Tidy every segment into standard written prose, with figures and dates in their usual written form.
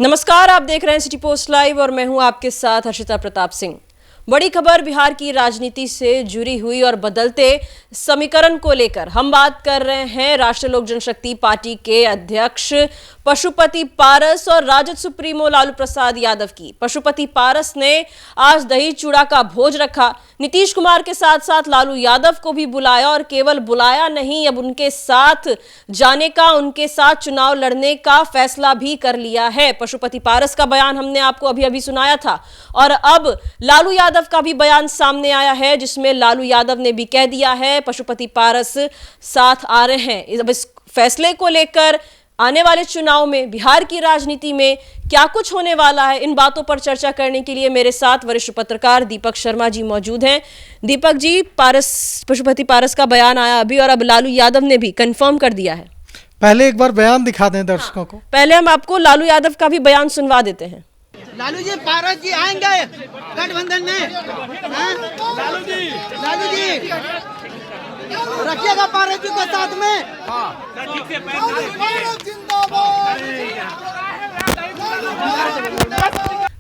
नमस्कार, आप देख रहे हैं सिटी पोस्ट लाइव और मैं हूं आपके साथ हर्षिता प्रताप सिंह। बड़ी खबर बिहार की राजनीति से जुड़ी हुई और बदलते समीकरण को लेकर हम बात कर रहे हैं राष्ट्रीय लोक जनशक्ति पार्टी के अध्यक्ष पशुपति पारस और राजद सुप्रीमो लालू प्रसाद यादव की। पशुपति पारस ने आज दही चूड़ा का भोज रखा। नीतीश कुमार के साथ साथ लालू यादव को भी बुलाया और केवल बुलाया नहीं, अब उनके साथ जाने का, उनके साथ चुनाव लड़ने का फैसला भी कर लिया है। पशुपति पारस का बयान हमने आपको अभी अभी सुनाया था और अब लालू यादव का भी बयान सामने आया है, जिसमें लालू यादव ने भी कह दिया है पशुपति पारस साथ आ रहे हैं। अब इस फैसले को लेकर आने वाले चुनाव में बिहार की राजनीति में क्या कुछ होने वाला है, इन बातों पर चर्चा करने के लिए मेरे साथ वरिष्ठ पत्रकार दीपक शर्मा जी मौजूद हैं। दीपक जी, पशुपति पारस का बयान आया अभी और अब लालू यादव ने भी कंफर्म कर दिया है। पहले एक बार बयान दिखा दें दर्शकों को। पहले हम आपको लालू यादव का भी बयान सुनवा देते हैं। लालू जी, पारस जी आएंगे गठबंधन में। लालू जी रखिएगा पारस जी को साथ में।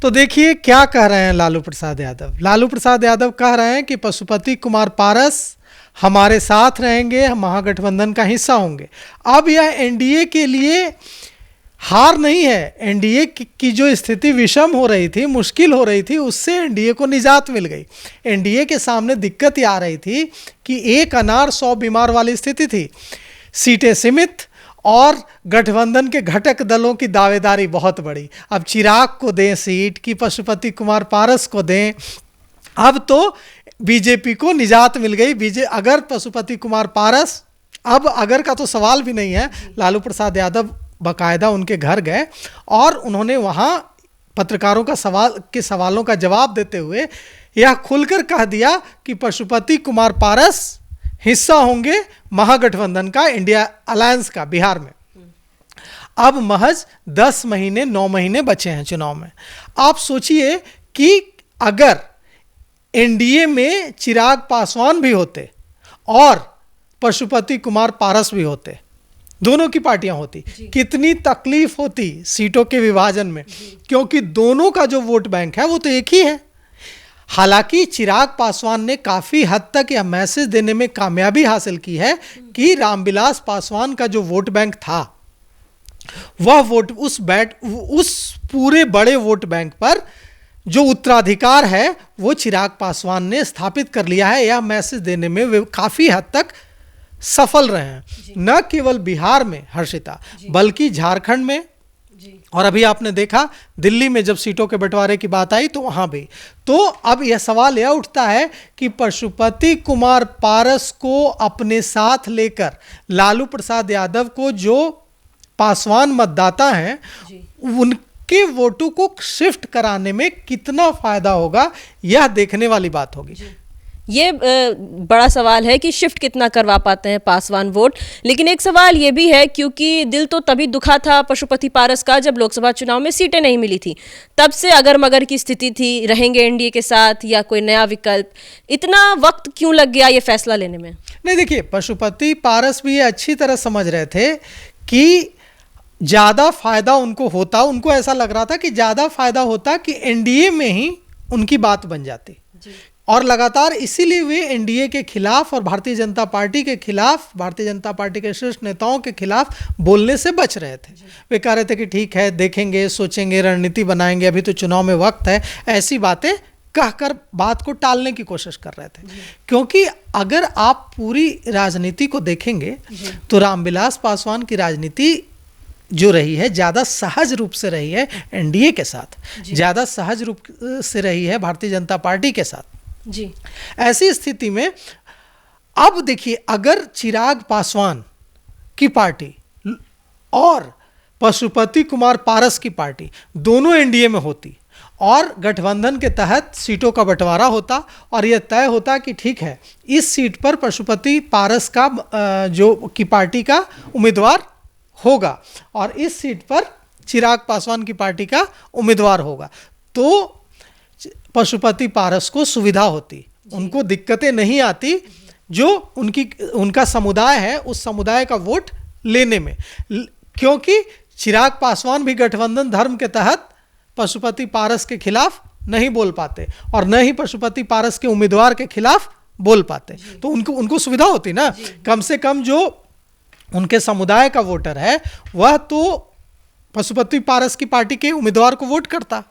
तो देखिए क्या कह रहे हैं लालू प्रसाद यादव। लालू प्रसाद यादव कह रहे हैं कि पशुपति कुमार पारस हमारे साथ रहेंगे, हम महागठबंधन का हिस्सा होंगे। अब यह एनडीए के लिए हार नहीं है। एनडीए की जो स्थिति विषम हो रही थी, मुश्किल हो रही थी, उससे एनडीए को निजात मिल गई। एनडीए के सामने दिक्कत ये आ रही थी कि एक अनार 100 बीमार वाली स्थिति थी। सीटें सीमित और गठबंधन के घटक दलों की दावेदारी बहुत बड़ी। अब चिराग को दें सीट कि पशुपति कुमार पारस को दें। अब तो बीजेपी को निजात मिल गई। अगर पशुपति कुमार पारस, अब अगर का तो सवाल भी नहीं है। लालू प्रसाद यादव बाकायदा उनके घर गए और उन्होंने वहाँ पत्रकारों का सवालों का जवाब देते हुए यह खुलकर कह दिया कि पशुपति कुमार पारस हिस्सा होंगे महागठबंधन का, इंडिया अलायंस का बिहार में। अब महज 10 महीने 9 महीने बचे हैं चुनाव में। आप सोचिए कि अगर एनडीए में चिराग पासवान भी होते और पशुपति कुमार पारस भी होते, दोनों की पार्टियां होती, कितनी तकलीफ होती सीटों के विभाजन में, क्योंकि दोनों का जो वोट बैंक है वो तो एक ही है। हालांकि चिराग पासवान ने काफी हद तक यह मैसेज देने में कामयाबी हासिल की है कि रामविलास पासवान का जो वोट बैंक था वह वोट उस पूरे बड़े वोट बैंक पर जो उत्तराधिकार है वो चिराग पासवान ने स्थापित कर लिया है। यह मैसेज देने में वे काफी हद तक सफल रहे हैं, न केवल बिहार में हर्षिता, बल्कि झारखंड में, और अभी आपने देखा दिल्ली में जब सीटों के बंटवारे की बात आई तो वहां भी। तो अब यह सवाल यह उठता है कि पशुपति कुमार पारस को अपने साथ लेकर लालू प्रसाद यादव को, जो पासवान मतदाता हैं, उनके वोटों को शिफ्ट कराने में कितना फायदा होगा, यह देखने वाली बात होगी। ये बड़ा सवाल है कि शिफ्ट कितना करवा पाते हैं पासवान वोट। लेकिन एक सवाल ये भी है, क्योंकि दिल तो तभी दुखा था पशुपति पारस का जब लोकसभा चुनाव में सीटें नहीं मिली थी। तब से अगर मगर की स्थिति थी, रहेंगे एनडीए के साथ या कोई नया विकल्प। इतना वक्त क्यों लग गया ये फैसला लेने में? नहीं, देखिए, पशुपति पारस भी ये अच्छी तरह समझ रहे थे कि ज़्यादा फायदा उनको होता, उनको ऐसा लग रहा था कि ज़्यादा फायदा होता कि एनडीए में ही उनकी बात बन जाती। और लगातार इसीलिए वे एनडीए के खिलाफ और भारतीय जनता पार्टी के खिलाफ, भारतीय जनता पार्टी के शीर्ष नेताओं के खिलाफ बोलने से बच रहे थे। वे कह रहे थे कि ठीक है, देखेंगे, सोचेंगे, रणनीति बनाएंगे, अभी तो चुनाव में वक्त है। ऐसी बातें कहकर बात को टालने की कोशिश कर रहे थे। क्योंकि अगर आप पूरी राजनीति को देखेंगे तो रामविलास पासवान की राजनीति जो रही है ज़्यादा सहज रूप से रही है एनडीए के साथ, ज़्यादा सहज रूप से रही है भारतीय जनता पार्टी के साथ जी। ऐसी स्थिति में अब देखिए, अगर चिराग पासवान की पार्टी और पशुपति कुमार पारस की पार्टी दोनों एनडीए में होती और गठबंधन के तहत सीटों का बंटवारा होता और यह तय होता कि ठीक है, इस सीट पर पशुपति पारस का जो की पार्टी का उम्मीदवार होगा और इस सीट पर चिराग पासवान की पार्टी का उम्मीदवार होगा, तो पशुपति पारस को सुविधा होती, उनको दिक्कतें नहीं आती जो उनका समुदाय है उस समुदाय का वोट लेने में। क्योंकि चिराग पासवान भी गठबंधन धर्म के तहत पशुपति पारस के खिलाफ नहीं बोल पाते और न ही पशुपति पारस के उम्मीदवार के खिलाफ बोल पाते। तो उनको सुविधा होती ना, कम से कम जो उनके समुदाय का वोटर है वह तो पशुपति पारस की पार्टी के उम्मीदवार को वोट करता।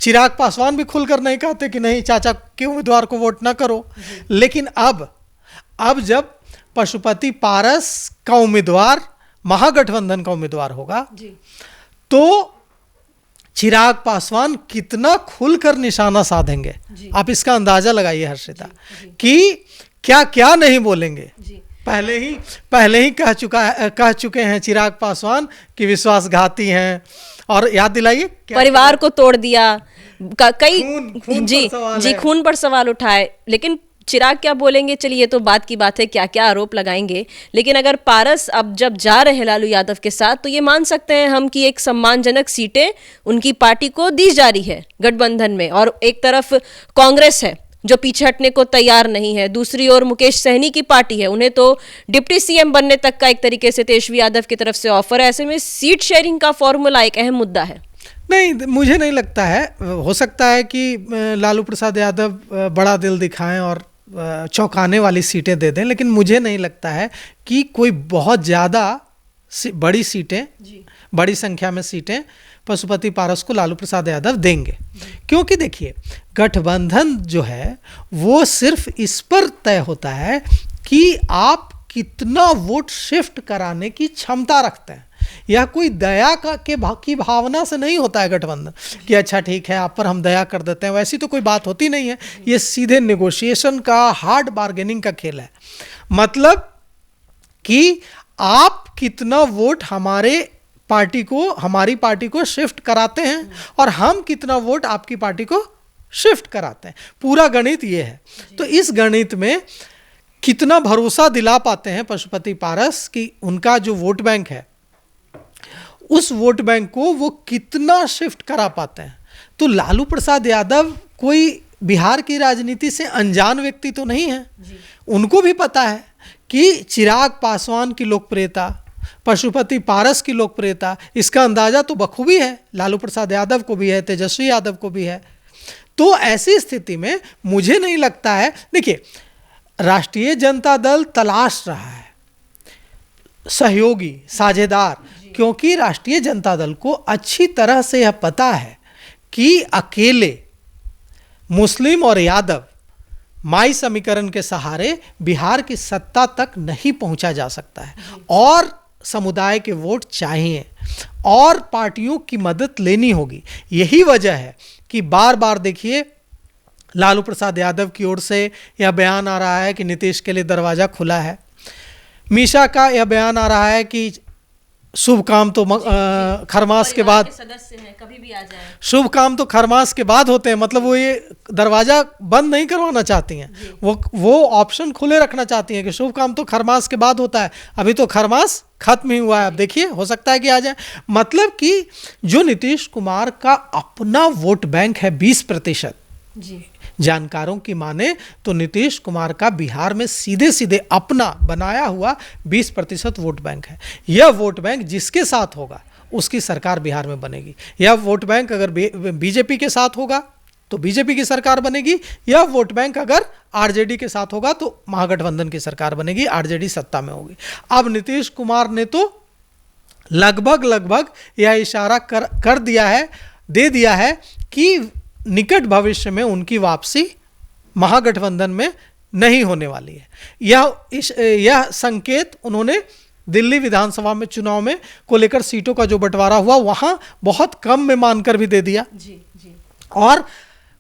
चिराग पासवान भी खुलकर नहीं कहते कि नहीं चाचा के उम्मीदवार को वोट ना करो। लेकिन अब जब पशुपति पारस का उम्मीदवार महागठबंधन का उम्मीदवार होगा तो चिराग पासवान कितना खुलकर निशाना साधेंगे, आप इसका अंदाजा लगाइए हर्षिता, कि क्या क्या नहीं बोलेंगे। पहले ही कह चुके हैं चिराग पासवान कि विश्वासघाती हैं, और याद दिलाइए परिवार को तोड़ दिया, कई खून खून पर सवाल उठाए। लेकिन चिराग क्या बोलेंगे, चलिए ये तो बात की बात है, क्या क्या आरोप लगाएंगे। लेकिन अगर पारस अब जब जा रहे हैं लालू यादव के साथ, तो ये मान सकते हैं हम कि एक सम्मानजनक सीटें उनकी पार्टी को दी जा रही है गठबंधन में, और एक तरफ कांग्रेस है जो पीछे हटने को तैयार नहीं है, दूसरी ओर मुकेश सहनी की पार्टी है, उन्हें तो डिप्टी सीएम बनने तक का एक तरीके से तेजस्वी यादव की तरफ से ऑफर है। ऐसे में सीट शेयरिंग का फॉर्मूला एक अहम मुद्दा है। नहीं, मुझे नहीं लगता है। हो सकता है कि लालू प्रसाद यादव बड़ा दिल दिखाएं और चौंकाने वाली सीटें दे दें, लेकिन मुझे नहीं लगता है कि कोई बहुत ज़्यादा बड़ी सीटें, बड़ी संख्या में सीटें पशुपति पारस को लालू प्रसाद यादव देंगे। क्योंकि देखिए, गठबंधन जो है वो सिर्फ इस पर तय होता है कि आप कितना वोट शिफ्ट कराने की क्षमता रखते हैं। यह कोई दया की भावना से नहीं होता है गठबंधन कि अच्छा ठीक है आप पर हम दया कर देते हैं, वैसी तो कोई बात होती नहीं है। ये सीधे नेगोशिएशन का, हार्ड बार्गेनिंग का खेल है। मतलब कि आप कितना वोट हमारी पार्टी को शिफ्ट कराते हैं और हम कितना वोट आपकी पार्टी को शिफ्ट कराते हैं। पूरा गणित ये है। तो इस गणित में कितना भरोसा दिला पाते हैं पशुपति पारस कि उनका जो वोट बैंक है उस वोट बैंक को वो कितना शिफ्ट करा पाते हैं। तो लालू प्रसाद यादव कोई बिहार की राजनीति से अनजान व्यक्ति तो नहीं है। उनको भी पता है कि चिराग पासवान की लोकप्रियता, पशुपति पारस की लोकप्रियता, इसका अंदाजा तो बखूबी है, लालू प्रसाद यादव को भी है, तेजस्वी यादव को भी है। तो ऐसी स्थिति में मुझे नहीं लगता है, देखिए राष्ट्रीय जनता दल तलाश रहा है सहयोगी, साझेदार, क्योंकि राष्ट्रीय जनता दल को अच्छी तरह से यह पता है कि अकेले मुस्लिम और यादव माई समीकरण के सहारे बिहार की सत्ता तक नहीं पहुंचा जा सकता है, और समुदाय के वोट चाहिए और पार्टियों की मदद लेनी होगी। यही वजह है कि बार बार देखिए लालू प्रसाद यादव की ओर से यह बयान आ रहा है कि नीतीश के लिए दरवाज़ा खुला है। मीशा का यह बयान आ रहा है कि शुभ काम तो खरमास के बाद सदस्य हैं, कभी भी आ जाए। शुभ काम तो खरमास के बाद होते हैं। मतलब वो ये दरवाज़ा बंद नहीं करवाना चाहती हैं, वो ऑप्शन खुले रखना चाहती हैं कि शुभ काम तो खरमास के बाद होता है। अभी तो खरमास खत्म ही हुआ है, अब देखिए हो सकता है कि आ जाए। मतलब कि जो नीतीश कुमार का अपना वोट बैंक है 20%, जानकारों की माने तो नीतीश कुमार का बिहार में सीधे सीधे अपना बनाया हुआ 20% वोट बैंक है। यह वोट बैंक जिसके साथ होगा उसकी सरकार बिहार में बनेगी। यह वोट बैंक अगर बीजेपी के साथ होगा तो बीजेपी की सरकार बनेगी। यह वोट बैंक अगर आरजेडी के साथ होगा तो महागठबंधन की सरकार बनेगी, आरजेडी सत्ता में होगी। अब नीतीश कुमार ने तो लगभग यह इशारा कर दिया है, दे दिया है कि निकट भविष्य में उनकी वापसी महागठबंधन में नहीं होने वाली है। यह संकेत उन्होंने दिल्ली विधानसभा में चुनाव में को लेकर सीटों का जो बंटवारा हुआ वहां बहुत कम में मानकर भी दे दिया और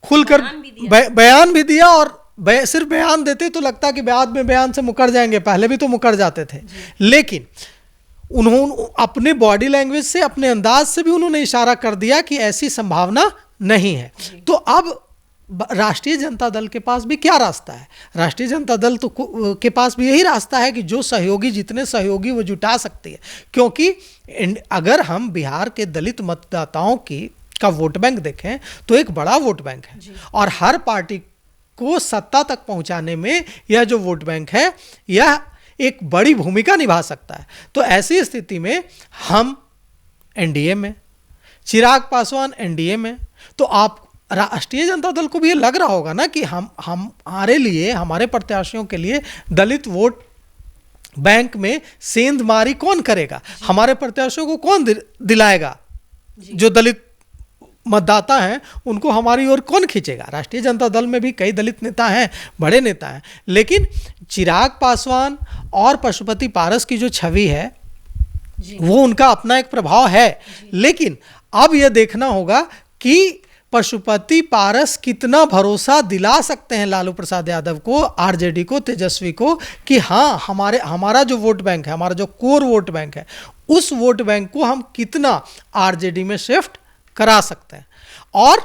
खुलकर बयान भी दिया। और सिर्फ बयान देते तो लगता कि बाद में बयान से मुकर जाएंगे, पहले भी तो मुकर जाते थे, लेकिन उन्होंने अपने बॉडी लैंग्वेज से, अपने अंदाज से भी उन्होंने इशारा कर दिया कि ऐसी संभावना नहीं है। तो अब राष्ट्रीय जनता दल के पास भी क्या रास्ता है? राष्ट्रीय जनता दल तो के पास भी यही रास्ता है कि जो सहयोगी, जितने सहयोगी वो जुटा सकती है। क्योंकि अगर हम बिहार के दलित मतदाताओं का वोट बैंक देखें तो एक बड़ा वोट बैंक है और हर पार्टी को सत्ता तक पहुंचाने में यह जो वोट बैंक है यह एक बड़ी भूमिका निभा सकता है। तो ऐसी स्थिति में हम एनडीए में, चिराग पासवान एनडीए में। तो आप राष्ट्रीय जनता दल को भी ये लग रहा होगा ना कि हमारे लिए, हमारे प्रत्याशियों के लिए दलित वोट बैंक में सेंधमारी कौन करेगा, हमारे प्रत्याशियों को कौन दिलाएगा, जो दलित मतदाता हैं उनको हमारी ओर कौन खींचेगा। राष्ट्रीय जनता दल में भी कई दलित नेता हैं, बड़े नेता हैं, लेकिन चिराग पासवान और पशुपति पारस की जो छवि है वो उनका अपना एक प्रभाव है। लेकिन अब यह देखना होगा कि पशुपति पारस कितना भरोसा दिला सकते हैं लालू प्रसाद यादव को, आरजेडी को, तेजस्वी को कि हाँ हमारा जो वोट बैंक है, हमारा जो कोर वोट बैंक है, उस वोट बैंक को हम कितना आरजेडी में शिफ्ट करा सकते हैं। और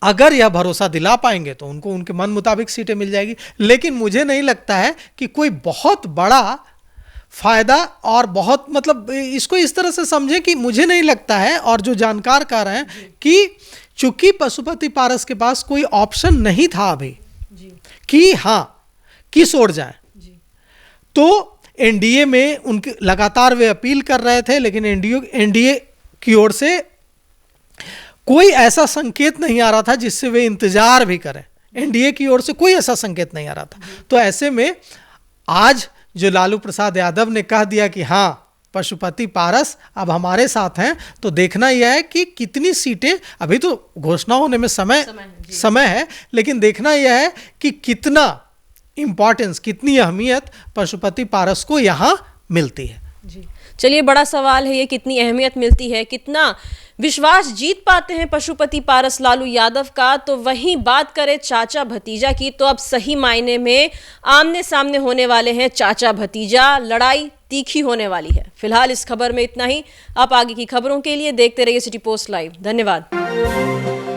अगर यह भरोसा दिला पाएंगे तो उनको उनके मन मुताबिक सीटें मिल जाएगी। लेकिन मुझे नहीं लगता है कि कोई बहुत बड़ा फायदा और बहुत, मतलब इसको इस तरह से समझें कि मुझे नहीं लगता है, और जो जानकार कह रहे हैं कि चूंकि पशुपति पारस के पास कोई ऑप्शन नहीं था अभी कि हाँ किस ओर जाए, तो एनडीए में उनके लगातार वे अपील कर रहे थे, लेकिन एनडीए की ओर से कोई ऐसा संकेत नहीं आ रहा था जिससे वे इंतजार भी करें। एनडीए की ओर से कोई ऐसा संकेत नहीं आ रहा था। तो ऐसे में आज जो लालू प्रसाद यादव ने कह दिया कि हाँ पशुपति पारस अब हमारे साथ हैं, तो देखना यह है कि कितनी सीटें, अभी तो घोषणा होने में समय है, लेकिन देखना यह है कि कितना इंपॉर्टेंस, कितनी अहमियत पशुपति पारस को यहाँ मिलती है। चलिए, बड़ा सवाल है ये, कितनी अहमियत मिलती है, कितना विश्वास जीत पाते हैं पशुपति पारस लालू यादव का। तो वहीं बात करें चाचा भतीजा की, तो अब सही मायने में आमने सामने होने वाले हैं चाचा भतीजा, लड़ाई तीखी होने वाली है। फिलहाल इस खबर में इतना ही। आप आगे की खबरों के लिए देखते रहिए सिटी पोस्ट लाइव। धन्यवाद।